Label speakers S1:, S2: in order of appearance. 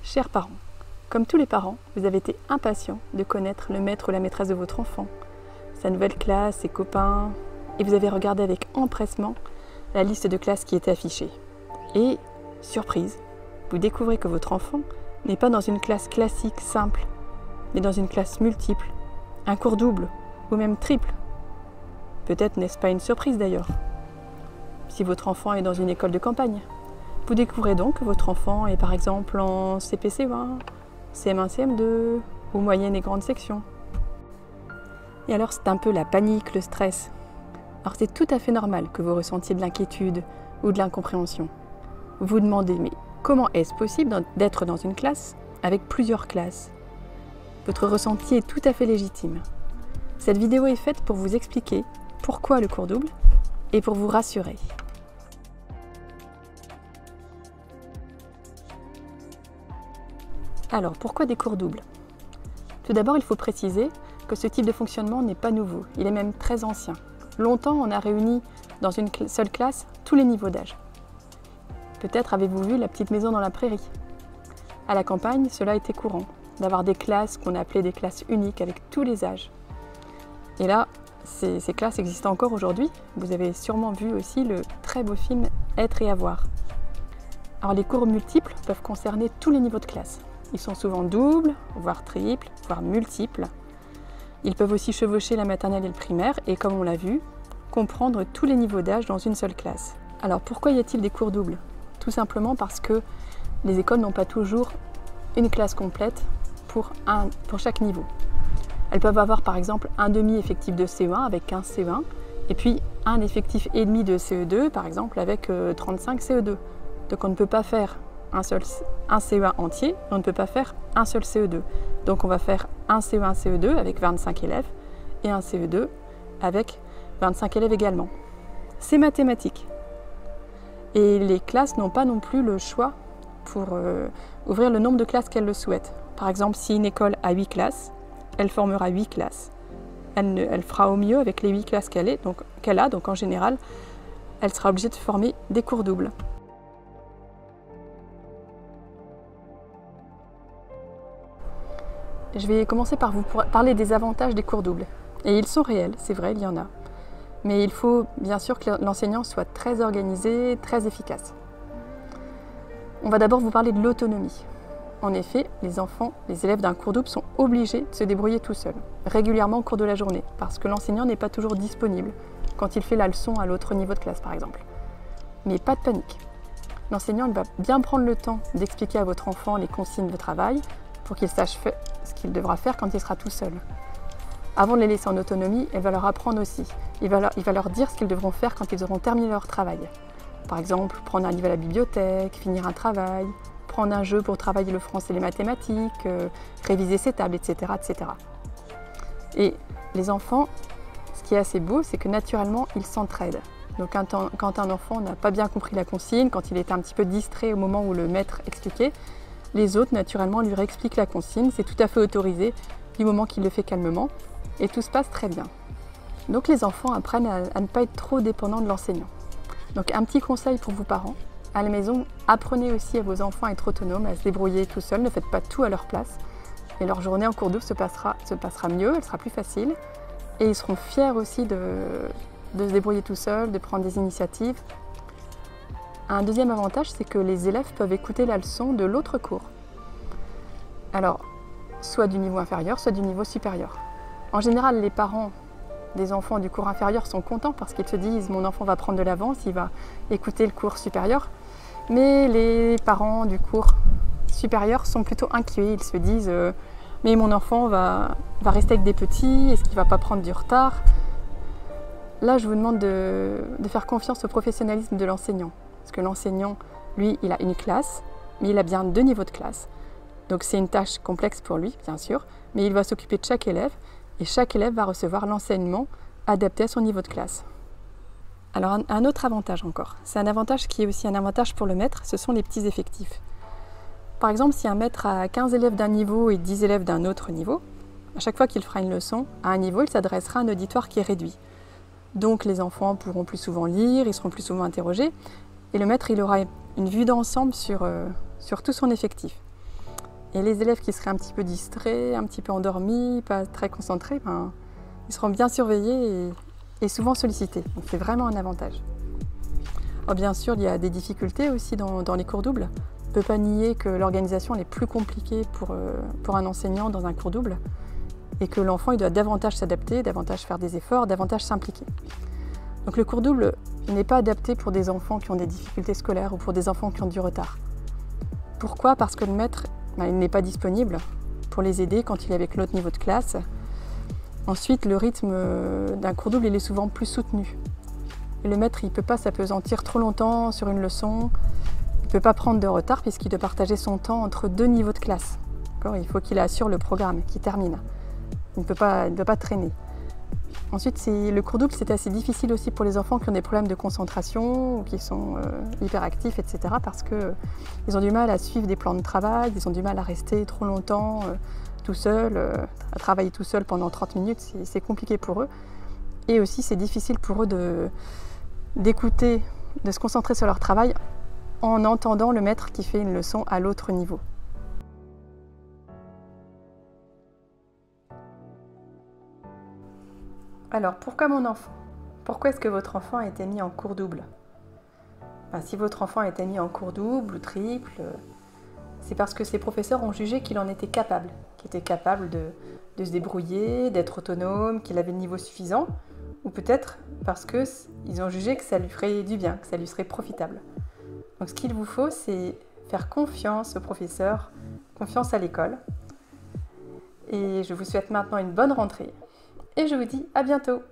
S1: Chers parents, comme tous les parents, vous avez été impatients de connaître le maître ou la maîtresse de votre enfant, sa nouvelle classe, ses copains, et vous avez regardé avec empressement la liste de classes qui était affichée. Et, surprise, vous découvrez que votre enfant n'est pas dans une classe classique simple, mais dans une classe multiple, un cours double ou même triple. Peut-être n'est-ce pas une surprise d'ailleurs, si votre enfant est dans une école de campagne. Vous découvrez donc que votre enfant est par exemple en CP-CE1, CM1, CM2 ou moyenne et grande section. Et alors c'est un peu la panique, le stress. Alors c'est tout à fait normal que vous ressentiez de l'inquiétude ou de l'incompréhension. Vous vous demandez, mais comment est-ce possible d'être dans une classe avec plusieurs classes? Votre ressenti est tout à fait légitime. Cette vidéo est faite pour vous expliquer pourquoi le cours double et pour vous rassurer. Alors, pourquoi des cours doubles? Tout d'abord, il faut préciser que ce type de fonctionnement n'est pas nouveau, il est même très ancien. Longtemps, on a réuni dans une seule classe tous les niveaux d'âge. Peut-être avez-vous vu La petite maison dans la prairie. À la campagne, cela était courant, d'avoir des classes qu'on appelait des classes uniques avec tous les âges. Et là, ces classes existent encore aujourd'hui. Vous avez sûrement vu aussi le très beau film Être et avoir. Alors, les cours multiples peuvent concerner tous les niveaux de classe. Ils sont souvent doubles, voire triples, voire multiples. Ils peuvent aussi chevaucher la maternelle et le primaire et, comme on l'a vu, comprendre tous les niveaux d'âge dans une seule classe. Alors pourquoi y a-t-il des cours doubles? Tout simplement parce que les écoles n'ont pas toujours une classe complète pour chaque niveau. Elles peuvent avoir par exemple un demi-effectif de CE1 avec 15 CE1 et puis un effectif et demi de CE2 par exemple avec 35 CE2. Donc on ne peut pas faire un CE1 entier, on ne peut pas faire un seul CE2. Donc on va faire un CE1, CE2 avec 25 élèves et un CE2 avec 25 élèves également. C'est mathématique. Et les classes n'ont pas non plus le choix pour ouvrir le nombre de classes qu'elles le souhaitent. Par exemple, si une école a 8 classes, elle formera 8 classes. Elle fera au mieux avec les 8 classes qu'elle a, donc en général, elle sera obligée de former des cours doubles. Je vais commencer par vous parler des avantages des cours doubles. Et ils sont réels, c'est vrai, il y en a. Mais il faut bien sûr que l'enseignant soit très organisé, très efficace. On va d'abord vous parler de l'autonomie. En effet, les élèves d'un cours double sont obligés de se débrouiller tout seuls, régulièrement au cours de la journée, parce que l'enseignant n'est pas toujours disponible quand il fait la leçon à l'autre niveau de classe, par exemple. Mais pas de panique. L'enseignant va bien prendre le temps d'expliquer à votre enfant les consignes de travail, pour qu'il sache ce qu'il devra faire quand il sera tout seul. Avant de les laisser en autonomie, elle va leur apprendre aussi. Il va leur dire ce qu'ils devront faire quand ils auront terminé leur travail. Par exemple, prendre un livre à la bibliothèque, finir un travail, prendre un jeu pour travailler le français et les mathématiques, réviser ses tables, etc., etc. Et les enfants, ce qui est assez beau, c'est que naturellement, ils s'entraident. Donc quand un enfant n'a pas bien compris la consigne, quand il était un petit peu distrait au moment où le maître expliquait, les autres, naturellement, lui réexpliquent la consigne. C'est tout à fait autorisé du moment qu'il le fait calmement. Et tout se passe très bien. Donc les enfants apprennent à ne pas être trop dépendants de l'enseignant. Donc un petit conseil pour vous parents. À la maison, apprenez aussi à vos enfants à être autonomes, à se débrouiller tout seuls. Ne faites pas tout à leur place. Et leur journée en cours double se passera mieux, elle sera plus facile. Et ils seront fiers aussi de se débrouiller tout seuls, de prendre des initiatives. Un deuxième avantage, c'est que les élèves peuvent écouter la leçon de l'autre cours. Alors, soit du niveau inférieur, soit du niveau supérieur. En général, les parents des enfants du cours inférieur sont contents parce qu'ils se disent « mon enfant va prendre de l'avance, il va écouter le cours supérieur ». Mais les parents du cours supérieur sont plutôt inquiets, ils se disent « mais mon enfant va rester avec des petits, est-ce qu'il ne va pas prendre du retard ?» Là, je vous demande de faire confiance au professionnalisme de l'enseignant. Parce que l'enseignant, lui, il a une classe, mais il a bien 2 niveaux de classe. Donc c'est une tâche complexe pour lui, bien sûr, mais il va s'occuper de chaque élève, et chaque élève va recevoir l'enseignement adapté à son niveau de classe. Alors un autre avantage encore, c'est un avantage qui est aussi un avantage pour le maître, ce sont les petits effectifs. Par exemple, si un maître a 15 élèves d'un niveau et 10 élèves d'un autre niveau, à chaque fois qu'il fera une leçon à un niveau, il s'adressera à un auditoire qui est réduit. Donc les enfants pourront plus souvent lire, ils seront plus souvent interrogés, et le maître il aura une vue d'ensemble sur tout son effectif. Et les élèves qui seraient un petit peu distraits, un petit peu endormis, pas très concentrés, ils seront bien surveillés et souvent sollicités. Donc c'est vraiment un avantage. Alors bien sûr, il y a des difficultés aussi dans les cours doubles. On ne peut pas nier que l'organisation est plus compliquée pour un enseignant dans un cours double et que l'enfant il doit davantage s'adapter, davantage faire des efforts, davantage s'impliquer. Donc le cours double n'est pas adapté pour des enfants qui ont des difficultés scolaires ou pour des enfants qui ont du retard. Pourquoi ? Parce que le maître il n'est pas disponible pour les aider quand il est avec l'autre niveau de classe. Ensuite, le rythme d'un cours double il est souvent plus soutenu. Et le maître il ne peut pas s'appesantir trop longtemps sur une leçon. Il ne peut pas prendre de retard puisqu'il doit partager son temps entre 2 niveaux de classe. Il faut qu'il assure le programme, qu'il termine. Il ne doit pas traîner. Ensuite, le cours double, c'est assez difficile aussi pour les enfants qui ont des problèmes de concentration ou qui sont hyperactifs, etc. parce qu'ils ont du mal à suivre des plans de travail, ils ont du mal à rester trop longtemps tout seuls, à travailler tout seul pendant 30 minutes, c'est compliqué pour eux. Et aussi, c'est difficile pour eux d'écouter, de se concentrer sur leur travail en entendant le maître qui fait une leçon à l'autre niveau. Alors, pourquoi mon enfant ? Pourquoi est-ce que votre enfant a été mis en cours double ? Si votre enfant a été mis en cours double ou triple, c'est parce que ses professeurs ont jugé qu'il en était capable, qu'il était capable de se débrouiller, d'être autonome, qu'il avait le niveau suffisant, ou peut-être parce qu'ils ont jugé que ça lui ferait du bien, que ça lui serait profitable. Donc ce qu'il vous faut, c'est faire confiance aux professeurs, confiance à l'école. Et je vous souhaite maintenant une bonne rentrée. Et je vous dis à bientôt.